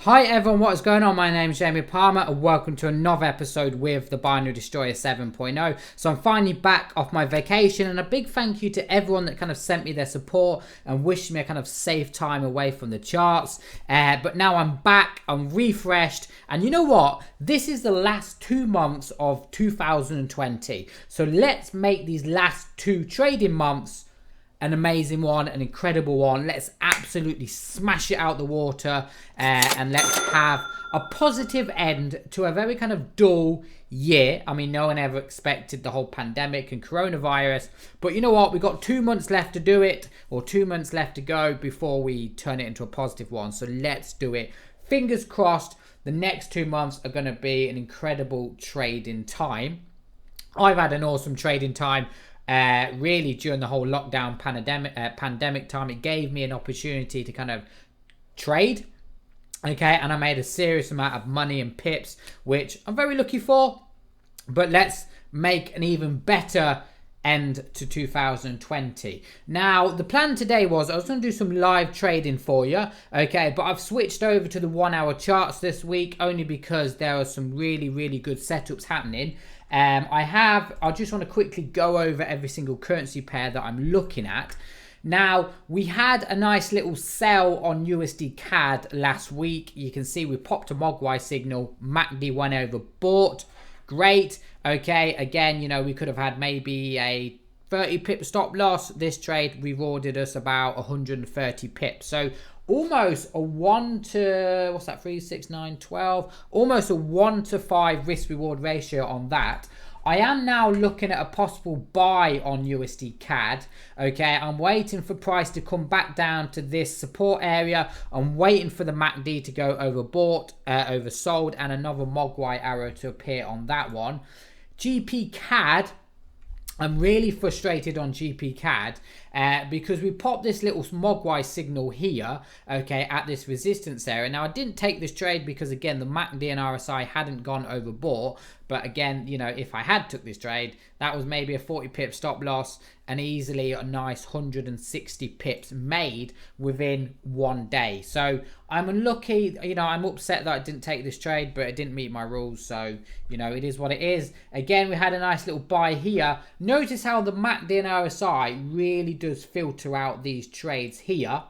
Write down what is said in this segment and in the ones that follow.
Hi everyone, what is going on? My name is Jamie Palmer and welcome to another episode with the Binary Destroyer 7.0. So I'm finally back off my vacation, and a big thank you to everyone that kind of sent me their support and wished me a kind of safe time away from the charts. But now I'm back, I'm refreshed, and you know what? This is the last 2 months of 2020. So let's make these last 2 trading months an amazing one, an incredible one. Let's absolutely smash it out the water and let's have a positive end to a very kind of dull year. I mean, no one ever expected the whole pandemic and coronavirus, but you know what? We've got 2 months left to do it, or 2 months left to go before we turn it into a positive one. So let's do it. Fingers crossed, the next 2 months are going to be an incredible trading time. I've had an awesome trading time. Really during the whole lockdown pandemic time. It gave me an opportunity to kind of trade, okay, and I made a serious amount of money and pips, which I'm very lucky for. But let's make an even better end to 2020. Now the plan today was I was going to do some live trading for you, okay, but I've switched over to the 1 hour charts this week only because there are some really good setups happening. I just want to quickly go over every single currency pair that I'm looking at. Now, we had a nice little sell on USD CAD last week. You can see we popped a Mogwai signal. MACD went overbought. Great. Okay, again, you know, we could have had maybe a 30 pip stop loss. This trade rewarded us about 130 pips. So almost a 1 to, what's that, 3, 6, 9, 12? Almost a 1 to 5 risk reward ratio on that. I am now looking at a possible buy on USD CAD. Okay, I'm waiting for price to come back down to this support area. I'm waiting for the MACD to go overbought, oversold, and another Mogwai arrow to appear on that one. GP CAD, I'm really frustrated on GP CAD because we popped this little Mogwai signal here, okay, at this resistance area. Now, I didn't take this trade because, again, the MACD and RSI hadn't gone overbought. But again, you know, if I had took this trade, that was maybe a 40 pip stop loss and easily a nice 160 pips made within 1 day. So I'm unlucky, you know, I'm upset that I didn't take this trade, but it didn't meet my rules. So, you know, it is what it is. Again, we had a nice little buy here. Notice how the MACD and RSI really does filter out these trades here.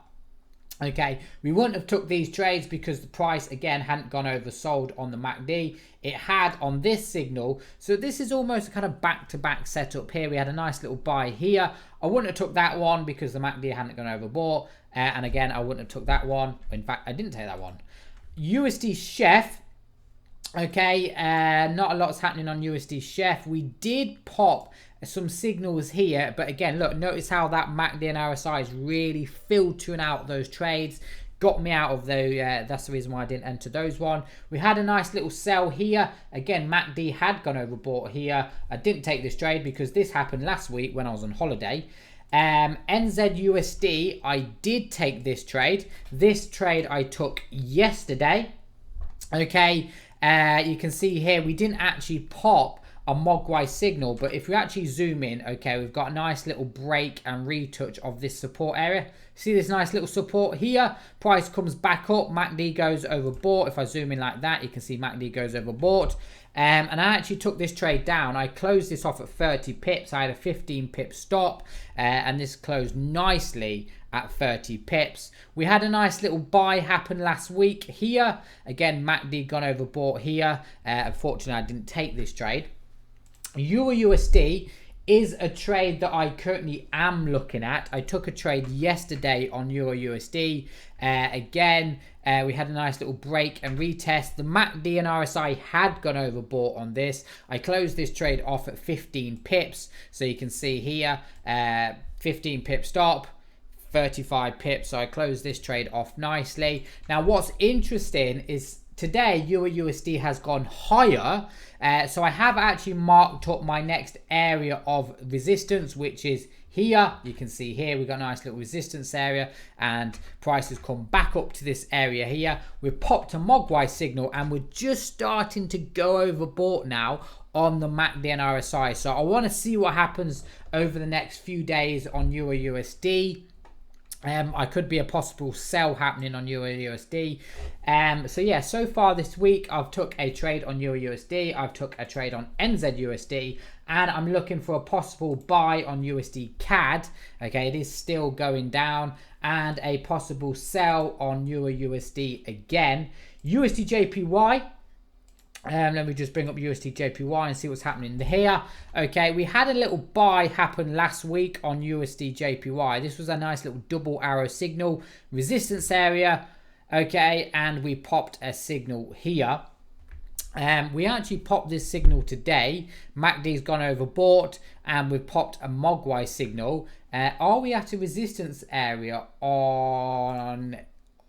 Okay, we wouldn't have took these trades because the price, again, hadn't gone oversold on the MACD. It had on this signal. So this is almost a kind of back-to-back setup here. We had a nice little buy here. I wouldn't have took that one because the MACD hadn't gone overbought. And again, I wouldn't have took that one. In fact, I didn't take that one. USD Chef. Okay, not a lot's happening on USD Chef. We did pop some signals here, but again, look, notice how that MACD and RSI is really filtering out those trades. Got me out of the, that's the reason why I didn't enter those one. We had a nice little sell here. Again, MACD had gone overbought here. I didn't take this trade because this happened last week when I was on holiday. NZUSD, I did take this trade. This trade I took yesterday. Okay, you can see here we didn't actually pop a Mogwai signal, but if we actually zoom in, okay, we've got a nice little break and retouch of this support area. See this nice little support here, price comes back up, MACD goes overbought. If I zoom in like that, you can see MACD goes overbought. And I actually took this trade down. I closed this off at 30 pips. I had a 15 pip stop, and this closed nicely at 30 pips. We had a nice little buy happen last week here. Again, MACD gone overbought here. Unfortunately, I didn't take this trade. Euro USD is a trade that I currently am looking at. I took a trade yesterday on Euro USD. Again, we had a nice little break and retest. The MACD and RSI had gone overbought on this. I closed this trade off at 15 pips. So you can see here, 15 pip stop, 35 pips. So I closed this trade off nicely. Now, what's interesting is today, Euro USD has gone higher. So I have actually marked up my next area of resistance, which is here. You can see here we've got a nice little resistance area and prices come back up to this area here. We've popped a Mogwai signal and we're just starting to go overbought now on the MACD and RSI. So I want to see what happens over the next few days on Euro USD. I could be a possible sell happening on Euro USD. So yeah, so far this week I've took a trade on Euro USD, I've took a trade on NZ USD, and I'm looking for a possible buy on USD CAD. Okay, it is still going down, and a possible sell on Euro USD again. USD JPY. Let me just bring up USD JPY and see what's happening here. Okay, we had a little buy happen last week on USD JPY. This was a nice little double arrow signal, resistance area. Okay, and we popped a signal here. We actually popped this signal today. MACD's gone overbought, and we've popped a Mogwai signal. Are we at a resistance area on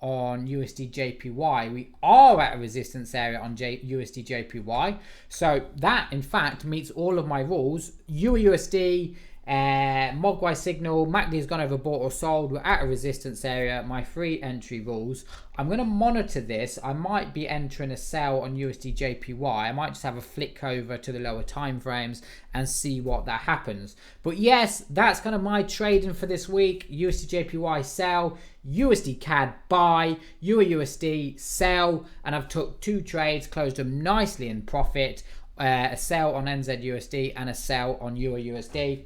USD JPY? We are at a resistance area on USD JPY, so that in fact meets all of my rules. Euro USD, Mogwai signal, MACD has gone overbought or sold, we're at a resistance area, my free entry rules. I'm going to monitor this. I might be entering a sell on USD JPY. I might just have a flick over to the lower time frames and see what that happens. But yes, that's kind of my trading for this week. USD JPY sell, USD CAD buy, Euro USD sell, and I've took 2 trades, closed them nicely in profit. A sell on NZ USD and a sell on Euro USD.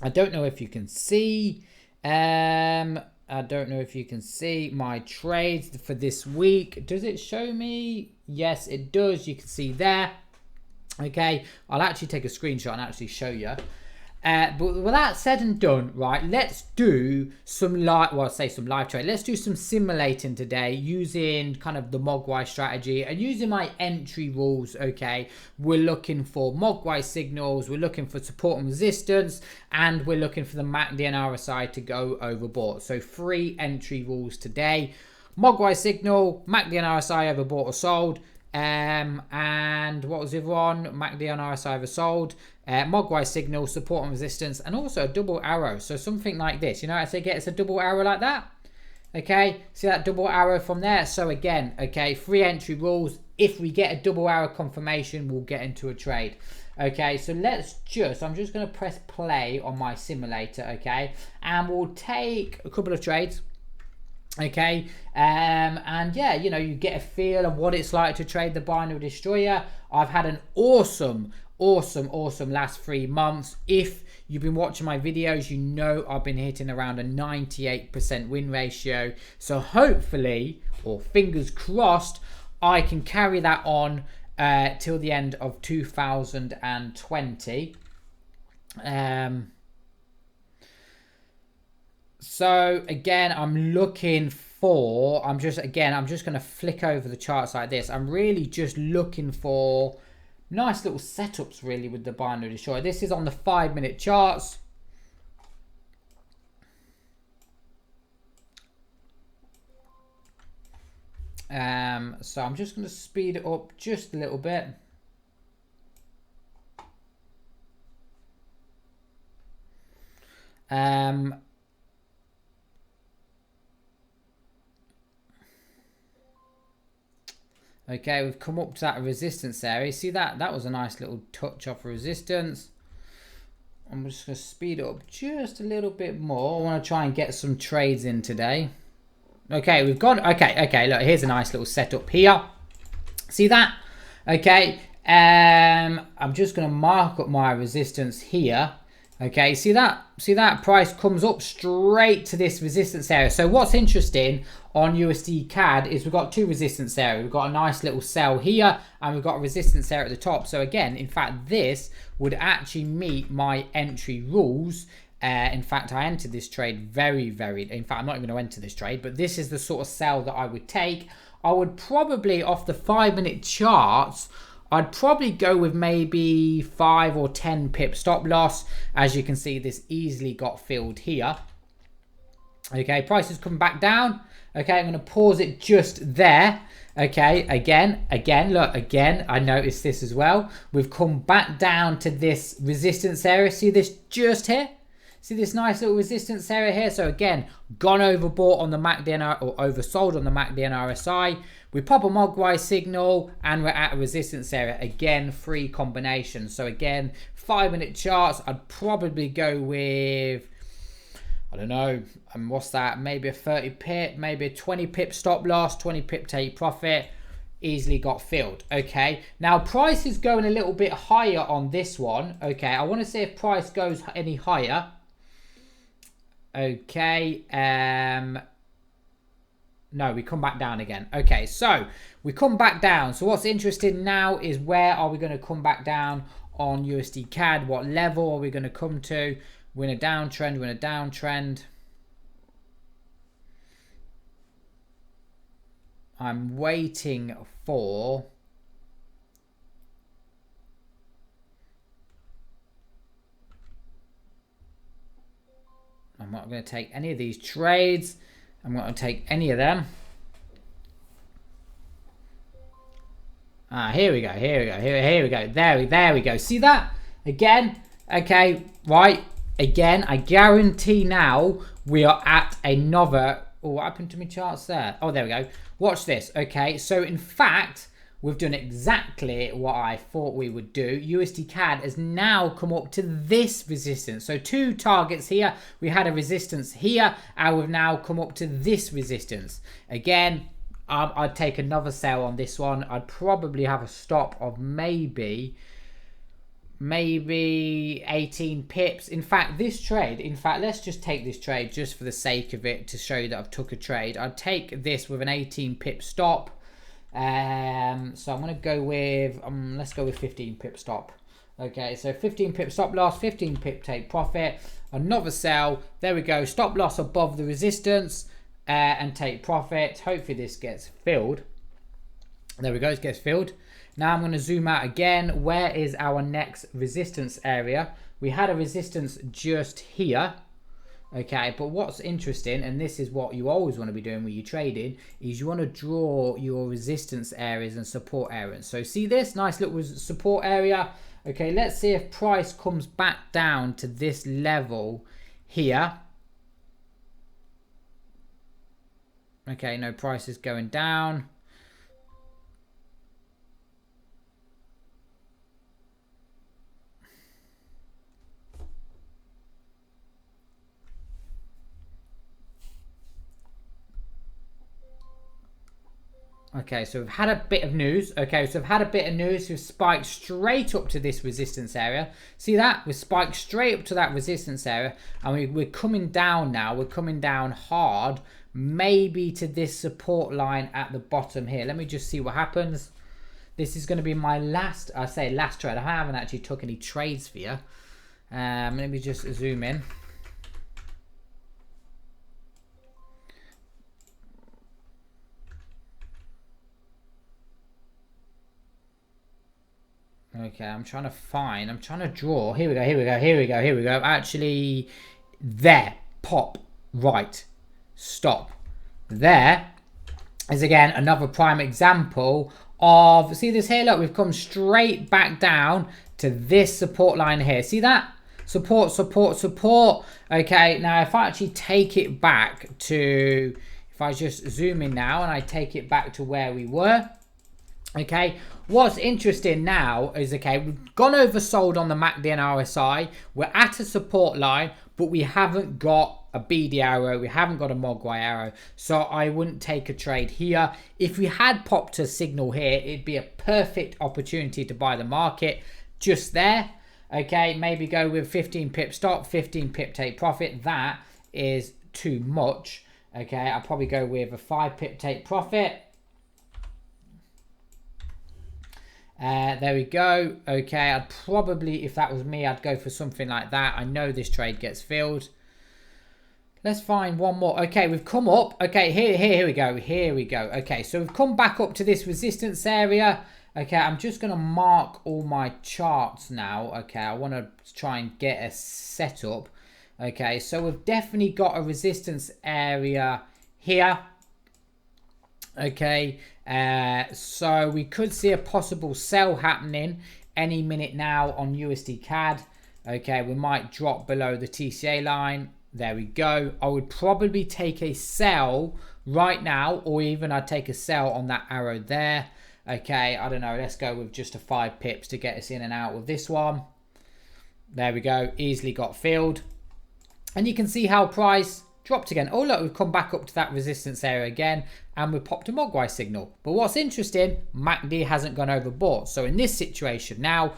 I don't know if you can see. I don't know if you can see my trades for this week. Does it show me? Yes, it does. You can see there. Okay, I'll actually take a screenshot and actually show you. But with that said and done, right, let's do some live, well, say some live trade. Let's do some simulating today using kind of the Mogwai strategy and using my entry rules. Okay, we're looking for Mogwai signals, we're looking for support and resistance, and we're looking for the MACD and RSI to go overbought. So 3 entry rules today: Mogwai signal, MACD and RSI overbought or sold. And what was the other one? MACD and RSI oversold. Mogwai signal, support and resistance, and also a double arrow. So something like this, you know, as they get, it's a double arrow like that. Okay, see that double arrow from there? So again, okay, 3 entry rules. If we get a double arrow confirmation, we'll get into a trade. Okay, so let's just, I'm just going to press play on my simulator, okay, and we'll take a couple of trades. Okay, and yeah, you know, you get a feel of what it's like to trade the binary destroyer. I've had an awesome last 3 months. If you've been watching my videos, you know I've been hitting around a 98% win ratio. So hopefully, or fingers crossed, I can carry that on till the end of 2020. So again, I'm looking for, I'm just going to flick over the charts like this. I'm really just looking for nice little setups really with the binary destroyer. This is on the 5-minute charts. So I'm just going to speed it up just a little bit. Okay, we've come up to that resistance area. See that? That was a nice little touch off resistance. I'm just going to speed it up just a little bit more. I want to try and get some trades in today. Okay, we've gone. Okay, look, here's a nice little setup here. See that? Okay, I'm just going to mark up my resistance here. Okay, see that? See that? Price comes up straight to this resistance area. So what's interesting on USD CAD is we've got 2 resistance areas. We've got a nice little sell here, and we've got a resistance area at the top. So again, in fact, this would actually meet my entry rules. In fact, I entered this trade very, in fact, I'm not even going to enter this trade, but this is the sort of sell that I would take. I would probably, off the 5-minute charts, I'd probably go with maybe 5 or 10 pip stop loss. As you can see, this easily got filled here. Okay, prices come back down. Okay, I'm going to pause it just there. Okay, again, look, again, I noticed this as well. We've come back down to this resistance area. See this just here? See this nice little resistance area here? So again, gone overbought on the MACD or oversold on the MACD and RSI. We pop a Mogwai signal and we're at a resistance area. Again, 3 combinations. So again, 5-minute charts, I'd probably go with I don't know, and what's that? Maybe a 30 pip, maybe a 20 pip stop loss, 20 pip take profit. Easily got filled. Okay, now price is going a little bit higher on this one. Okay, I want to see if price goes any higher. Okay, no, we come back down again. Okay, so we come back down. So what's interesting now is where are we going to come back down on USD CAD? What level are we going to come to? We're in a downtrend. We're in a downtrend. I'm waiting for... I'm not going to take any of these trades. I'm not going to take any of them. Here we go. Here we go. Here we go. There we go. See that? Again. Okay. Right. Again, I guarantee now we are at another... Oh, what happened to my charts there? Oh, there we go. Watch this. Okay. So, in fact, we've done exactly what I thought we would do. USD CAD has now come up to this resistance. So, two targets here. We had a resistance here. And we've now come up to this resistance. Again, I'd take another sell on this one. I'd probably have a stop of maybe 18 pips. In fact, this trade, let's just take this trade just for the sake of it to show you that I've took a trade. I'd take this with an 18 pip stop. So I'm going to go with, let's go with 15 pip stop. Okay, so 15 pip stop loss, 15 pip take profit, another sell. There we go, stop loss above the resistance and take profit. Hopefully this gets filled. There we go, it gets filled. Now I'm going to zoom out again. Where is our next resistance area? We had a resistance just here. Okay, but what's interesting, and this is what you always want to be doing when you're trading, is you want to draw your resistance areas and support areas. So see this nice little support area. Okay, let's see if price comes back down to this level here. Okay, no, price is going down. Okay, so we've had a bit of news. Okay, so we've had a bit of news. We've spiked straight up to this resistance area. See that? We've spiked straight up to that resistance area. And we're coming down now. We're coming down hard. Maybe to this support line at the bottom here. Let me just see what happens. This is going to be my last, I say last trade. I haven't actually took any trades for you. Let me just zoom in. Okay, I'm trying to draw. Here we go. Actually, there, pop, right, stop. There is again another prime example of, see this here, look, we've come straight back down to this support line here. See that? Support. Okay, now if I actually take it back to, if I just zoom in now and I take it back to where we were. Okay, what's interesting now is, okay, we've gone oversold on the MACD and RSI. We're at a support line, but we haven't got a BD arrow. We haven't got a Mogwai arrow. So I wouldn't take a trade here. If we had popped a signal here, it'd be a perfect opportunity to buy the market just there. Okay, maybe go with 15 pip stop, 15 pip take profit. That is too much. Okay, I'll probably go with a 5 pip take profit. There we go. Okay, I'd probably, if that was me, I'd go for something like that. I know this trade gets filled. Let's find one more. Okay, we've come up. Okay, here we go. Here we go. Okay, so we've come back up to this resistance area. Okay, I'm just going to mark all my charts now. Okay, I want to try and get a setup. Okay, so we've definitely got a resistance area here. Okay, so we could see a possible sell happening any minute now on USD CAD. Okay, we might drop below the TCA line. There we go. I would probably take a sell right now, or even I'd take a sell on that arrow there. Okay, I don't know. Let's go with just a 5 pips to get us in and out with this one. There we go. Easily got filled. And you can see how price dropped again. Oh look, we've come back up to that resistance area again, and we've popped a Mogwai signal. But what's interesting, MACD hasn't gone overbought. So in this situation now,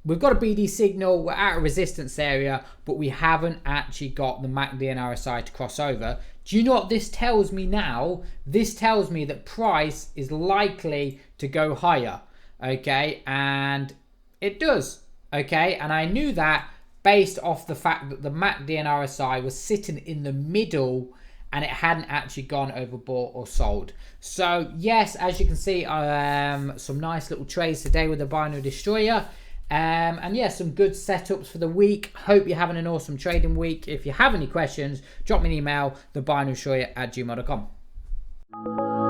we've got a BD signal, we're at a resistance area, but we haven't actually got the MACD and RSI to cross over. Do you know what this tells me now? This tells me that price is likely to go higher, okay? And it does, okay? And I knew that based off the fact that the MACD and RSI was sitting in the middle and it hadn't actually gone overbought or sold. So yes, as you can see, some nice little trades today with the binary destroyer. And yeah, some good setups for the week. Hope you're having an awesome trading week. If you have any questions, drop me an email, thebinarydestroyer@gmail.com.